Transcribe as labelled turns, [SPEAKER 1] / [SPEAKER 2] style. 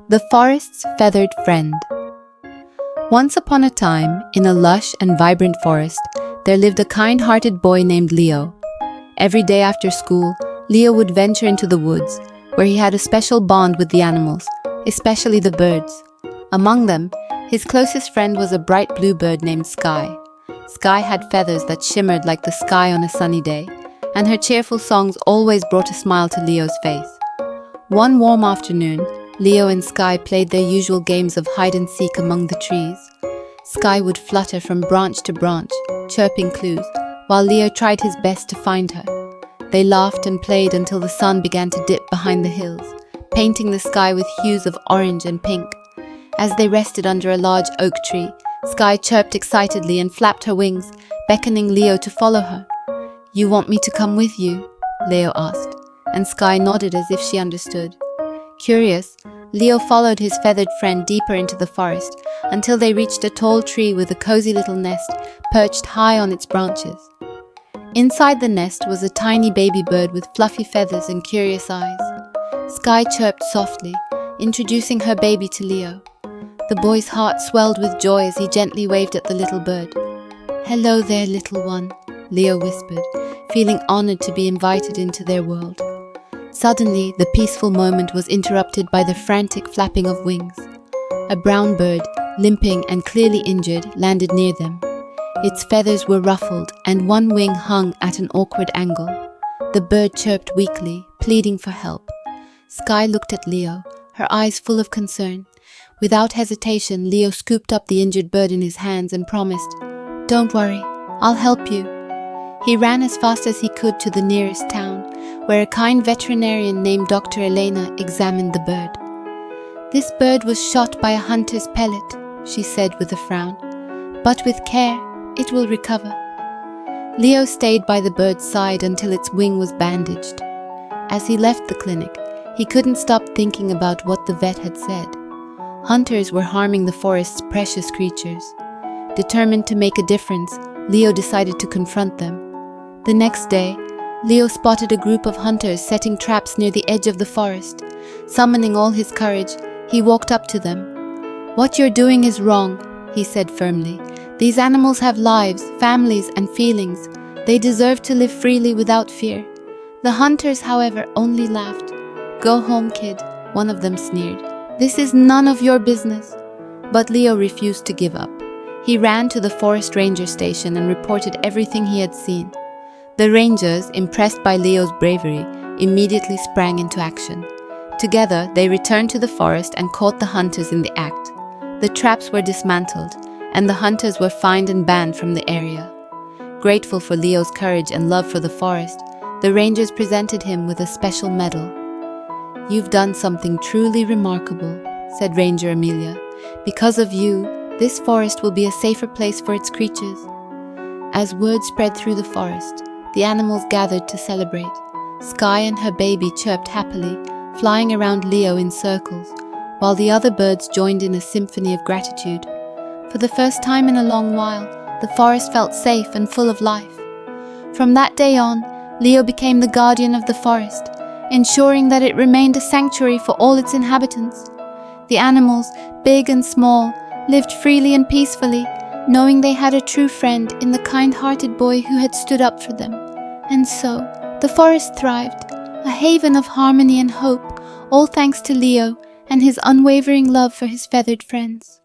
[SPEAKER 1] The Forest's Feathered Friend. Once upon a time, in a lush and vibrant forest, there lived a kind-hearted boy named Leo. Every day after school, Leo would venture into the woods, where he had a special bond with the animals, especially the birds. Among them, his closest friend was a bright blue bird named Skye. Skye had feathers that shimmered like the sky on a sunny day, and her cheerful songs always brought a smile to Leo's face. One warm afternoon, Leo and Skye played their usual games of hide-and-seek among the trees. Skye would flutter from branch to branch, chirping clues, while Leo tried his best to find her. They laughed and played until the sun began to dip behind the hills, painting the sky with hues of orange and pink. As they rested under a large oak tree, Skye chirped excitedly and flapped her wings, beckoning Leo to follow her. "You want me to come with you?" Leo asked, and Skye nodded as if she understood. Curious, Leo followed his feathered friend deeper into the forest until they reached a tall tree with a cozy little nest perched high on its branches. Inside the nest was a tiny baby bird with fluffy feathers and curious eyes. Skye chirped softly, introducing her baby to Leo. The boy's heart swelled with joy as he gently waved at the little bird. "Hello there, little one," Leo whispered, feeling honored to be invited into their world. Suddenly, the peaceful moment was interrupted by the frantic flapping of wings. A brown bird, limping and clearly injured, landed near them. Its feathers were ruffled and one wing hung at an awkward angle. The bird chirped weakly, pleading for help. Skye looked at Leo, her eyes full of concern. Without hesitation, Leo scooped up the injured bird in his hands and promised, "Don't worry, I'll help you." He ran as fast as he could to the nearest town, where a kind veterinarian named Dr. Elena examined the bird. "This bird was shot by a hunter's pellet," she said with a frown. "But with care, it will recover." Leo stayed by the bird's side until its wing was bandaged. As he left the clinic, he couldn't stop thinking about what the vet had said. Hunters were harming the forest's precious creatures. Determined to make a difference, Leo decided to confront them. The next day, Leo spotted a group of hunters setting traps near the edge of the forest. Summoning all his courage, he walked up to them. "What you're doing is wrong," he said firmly. "These animals have lives, families, and feelings. They deserve to live freely without fear." The hunters, however, only laughed. "Go home, kid," one of them sneered. "This is none of your business." But Leo refused to give up. He ran to the forest ranger station and reported everything he had seen. The rangers, impressed by Leo's bravery, immediately sprang into action. Together, they returned to the forest and caught the hunters in the act. The traps were dismantled, and the hunters were fined and banned from the area. Grateful for Leo's courage and love for the forest, the rangers presented him with a special medal. "You've done something truly remarkable," said Ranger Amelia. "Because of you, this forest will be a safer place for its creatures." As word spread through the forest, the animals gathered to celebrate. Skye and her baby chirped happily, flying around Leo in circles, while the other birds joined in a symphony of gratitude. For the first time in a long while, the forest felt safe and full of life. From that day on, Leo became the guardian of the forest, ensuring that it remained a sanctuary for all its inhabitants. The animals, big and small, lived freely and peacefully, knowing they had a true friend in the kind-hearted boy who had stood up for them. And so, the forest thrived, a haven of harmony and hope, all thanks to Leo and his unwavering love for his feathered friends.